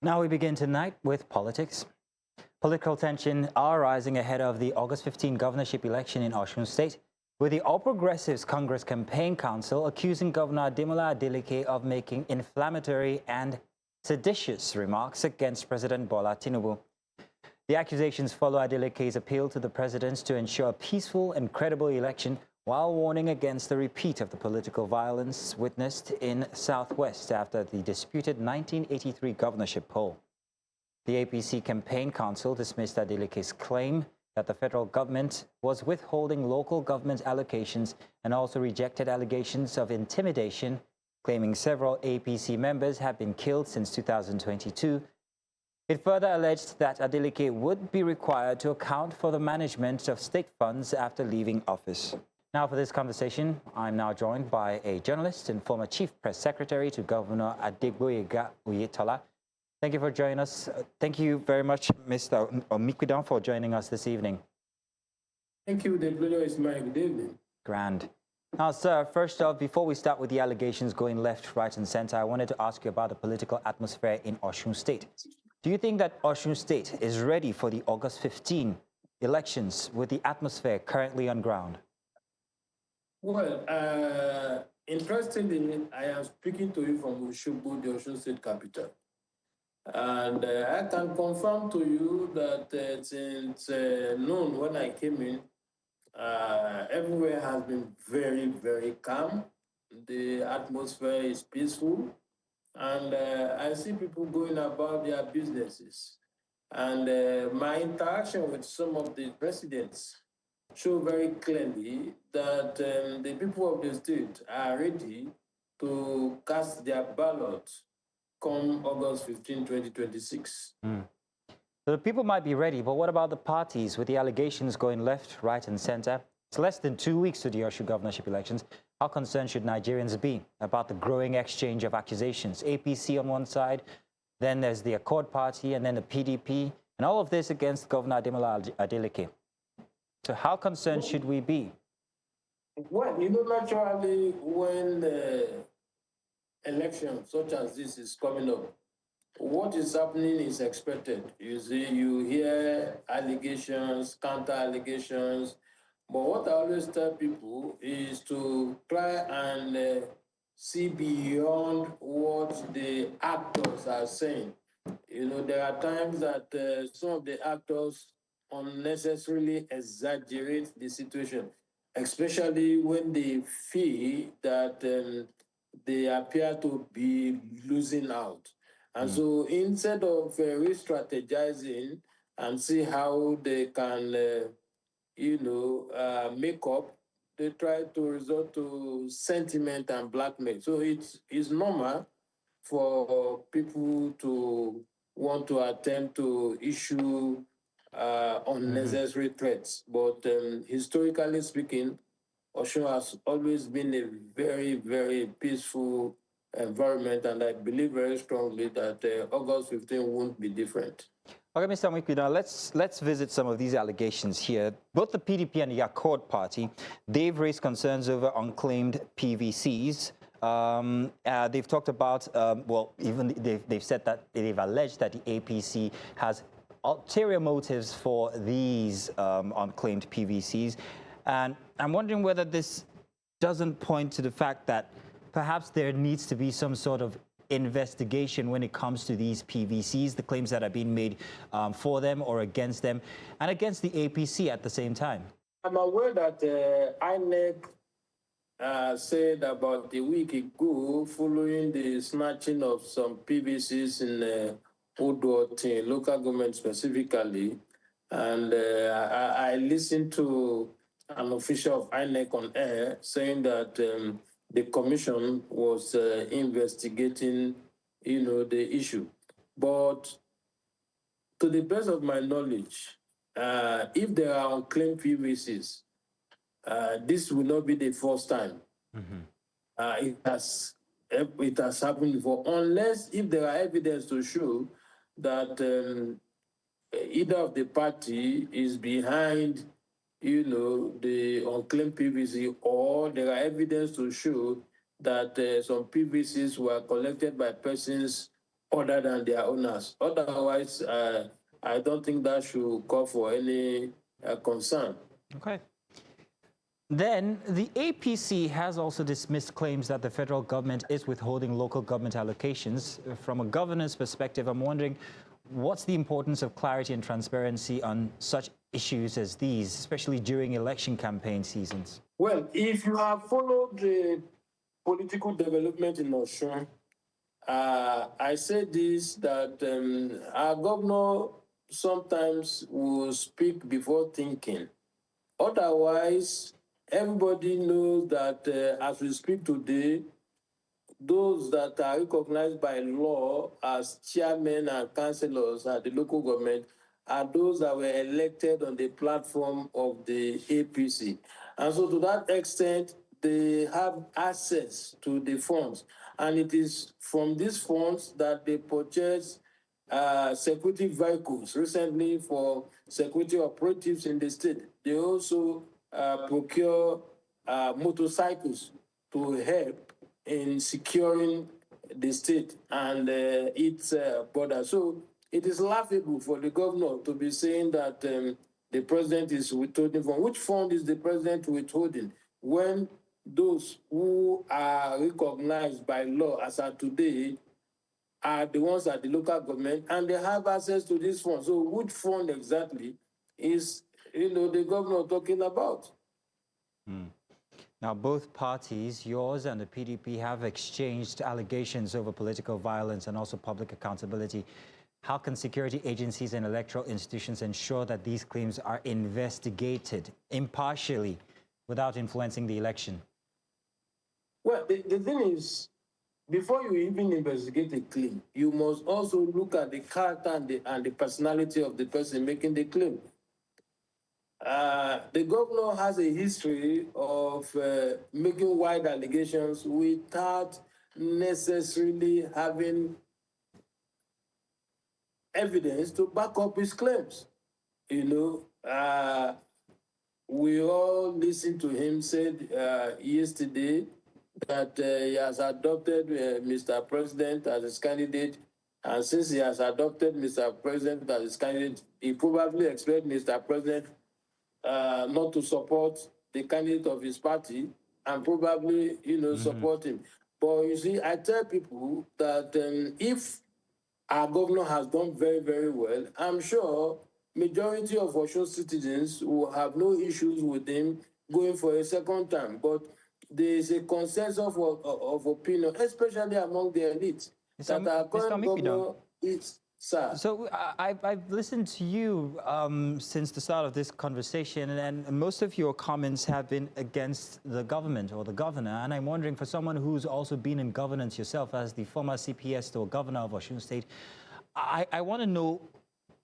Now we begin tonight with politics. Political tension are rising ahead of the August 15 governorship election in Osun State, with the All Progressives Congress Campaign Council accusing Governor Ademola Adeleke of making inflammatory and seditious remarks against President Bola Tinubu. The accusations follow Adeleke's appeal to the president to ensure a peaceful and credible election, while warning against the repeat of the political violence witnessed in Southwest after the disputed 1983 governorship poll. The APC Campaign Council dismissed Adeleke's claim that the federal government was withholding local government allocations and also rejected allegations of intimidation, claiming several APC members have been killed since 2022. It further alleged that Adeleke would be required to account for the management of state funds after leaving office. Now, for this conversation, I'm now joined by a journalist and former Chief Press Secretary to Governor Adegboyega Oyetola. Thank you for joining us. Thank you very much, Mr. Omipidan, for joining us this evening. Thank you. The pleasure is mine. Good evening. Grand. Now, sir, first off, before we start with the allegations going left, right, and center, I wanted to ask you about the political atmosphere in Osun State. Do you think that Osun State is ready for the August 15 elections with the atmosphere currently on ground? Well, interestingly, I am speaking to you from Osogbo, the Osun State capital. And I can confirm to you that since noon when I came in, everywhere has been very, very calm. The atmosphere is peaceful. And I see people going about their businesses. And my interaction with some of the residents show very clearly that the people of the state are ready to cast their ballot come August 15, 2026. So the people might be ready, but what about the parties with the allegations going left, right, and center? It's less than 2 weeks to the Osun governorship elections. How concerned should Nigerians be about the growing exchange of accusations? APC on one side, then there's the Accord Party, and then the PDP, and all of this against Governor Ademola Adeleke. So how concerned should we be? Well, you know, naturally, when the election such as this is coming up, what is happening is expected. You see, you hear allegations, counter allegations, but what I always tell people is to try and see beyond what the actors are saying. You know, there are times that some of the actors unnecessarily exaggerate the situation, especially when they feel that they appear to be losing out. And so instead of re-strategizing and see how they can, make up, they try to resort to sentiment and blackmail. So it's normal for people to want to attempt to issue unnecessary threats. But historically speaking, Osun has always been a very, very peaceful environment, and I believe very strongly that August 15 won't be different. Okay, Mr. Omipidan, let's visit some of these allegations here. Both the PDP and the Accord Party, they've raised concerns over unclaimed PVCs. They've talked about, they've said that they've alleged that the APC has ulterior motives for these unclaimed PVCs. And I'm wondering whether this doesn't point to the fact that perhaps there needs to be some sort of investigation when it comes to these PVCs, the claims that are being made for them or against them, and against the APC at the same time. I'm aware that INEC said about a week ago, following the snatching of some PVCs in Udot, local government specifically, and I listened to an official of INEC on air saying that the commission was investigating, the issue. But to the best of my knowledge, if there are unclaimed PVCs, this will not be the first time. It has happened before, unless if there are evidence to show that either of the party is behind, the unclaimed PVC, or there are evidence to show that some PVCs were collected by persons other than their owners. Otherwise, I don't think that should call for any concern. Okay. Then the APC has also dismissed claims that the federal government is withholding local government allocations. From a governor's perspective, I'm wondering, what's the importance of clarity and transparency on such issues as these, especially during election campaign seasons? Well, if you have followed the political development in Osun, I say this, that our governor sometimes will speak before thinking. Otherwise, everybody knows that as we speak today, those that are recognized by law as chairmen and councillors at the local government are those that were elected on the platform of the APC. And so to that extent, they have access to the funds. And it is from these funds that they purchase security vehicles recently for security operatives in the state. They also procure motorcycles to help in securing the state and its border. So it is laughable for the governor to be saying that the president is withholding from. Which fund is the president withholding when those who are recognized by law as of today are the ones at the local government and they have access to this fund? So which fund exactly is the governor talking about? Now, both parties, yours and the PDP, have exchanged allegations over political violence and also public accountability. How can security agencies and electoral institutions ensure that these claims are investigated impartially without influencing the election? Well, the thing is, before you even investigate a claim, you must also look at the character and the personality of the person making the claim. The governor has a history of making wide allegations without necessarily having evidence to back up his claims. We all listened to him said yesterday that he has adopted Mr. President as his candidate. And since he has adopted Mr. President as his candidate, he probably expects Mr. President not to support the candidate of his party and probably, support him. But you see, I tell people that if our governor has done very, very well, I'm sure majority of Osun citizens will have no issues with him going for a second term. But there is a consensus of opinion, especially among the elites, that our current governor is... Sir. So I've listened to you since the start of this conversation, and most of your comments have been against the government or the governor. And I'm wondering, for someone who's also been in governance yourself as the former CPS or governor of Osun State, I want to know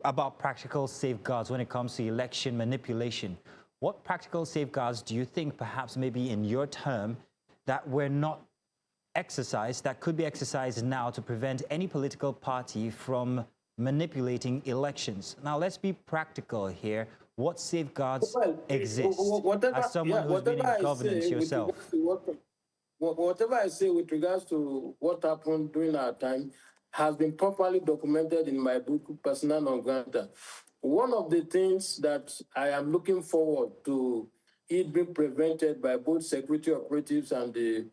about practical safeguards when it comes to election manipulation. What practical safeguards do you think perhaps maybe in your term that were not exercised, that could be exercised now to prevent any political party from manipulating elections? Now, let's be practical here. What safeguards exist as someone who's been in governance yourself? Whatever I say with regards to what happened during our time has been properly documented in my book, Persona Non Grata. One of the things that I am looking forward to it being prevented by both security operatives and the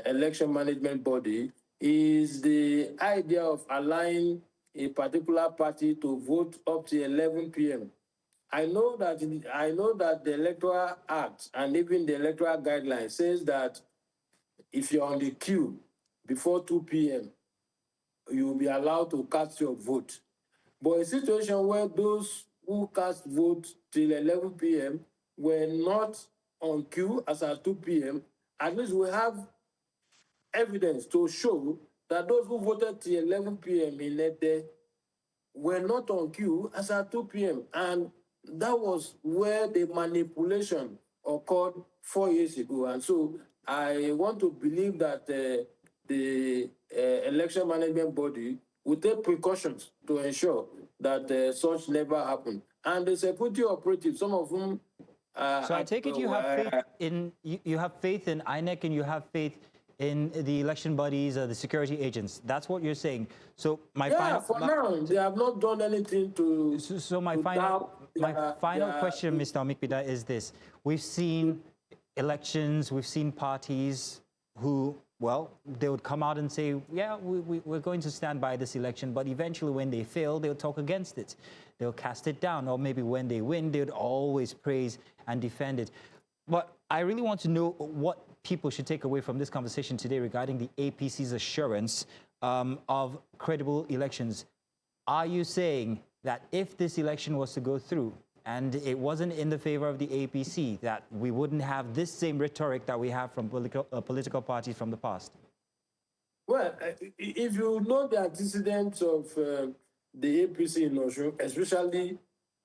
election management body is the idea of allowing a particular party to vote up to 11 p.m. I know that the Electoral Act and even the electoral guidelines says that if you're on the queue before 2 p.m., you'll be allowed to cast your vote. But a situation where those who cast vote till 11 p.m. were not on queue as at 2 p.m., at least we have evidence to show that those who voted till 11 p.m. in Ede were not on queue as at 2 p.m. And that was where the manipulation occurred 4 years ago. And so I want to believe that the election management body will take precautions to ensure that such never happened. And the security operatives, some of whom... so I take it you have faith in INEC and you have faith in the election bodies or the security agents. That's what you're saying. So for now, they have not done anything to. So my final question, Mr. Omipidan, is this: we've seen elections, we've seen parties who, well, they would come out and say, yeah, we're going to stand by this election, but eventually when they fail, they'll talk against it. They'll cast it down, or maybe when they win, they would always praise and defend it. But I really want to know what people should take away from this conversation today regarding the APC's assurance of credible elections. Are you saying that if this election was to go through and it wasn't in the favor of the APC, that we wouldn't have this same rhetoric that we have from political parties from the past? Well, if you know the antecedents of the APC in Osun, especially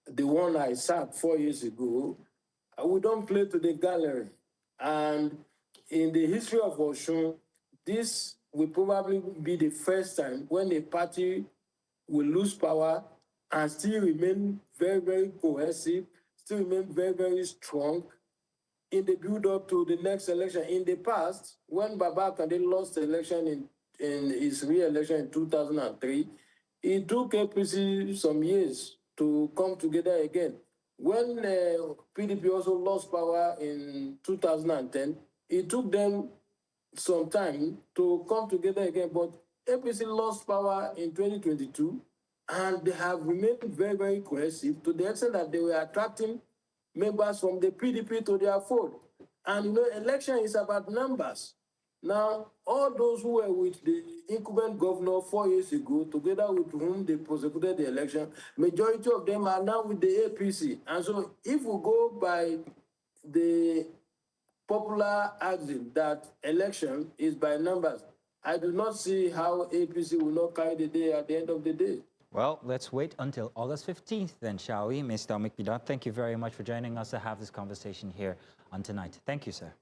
the one I sat 4 years ago, we don't play to the gallery. And in the history of Osun, this will probably be the first time when a party will lose power and still remain very, very cohesive, still remain very, very strong in the build-up to the next election. In the past, when Baba Kande lost the election in his re-election in 2003, it took APC some years to come together again. When PDP also lost power in 2010, it took them some time to come together again, but APC lost power in 2022, and they have remained very, very cohesive to the extent that they were attracting members from the PDP to their fold. And you know, election is about numbers. Now, all those who were with the incumbent governor 4 years ago, together with whom they prosecuted the election, majority of them are now with the APC. And so if we go by the popular axiom that election is by numbers, I do not see how APC will not carry the day at the end of the day. Well, let's wait until August 15th then, shall we? Mr. Omipidan, thank you very much for joining us to have this conversation here on Tonight. Thank you, sir.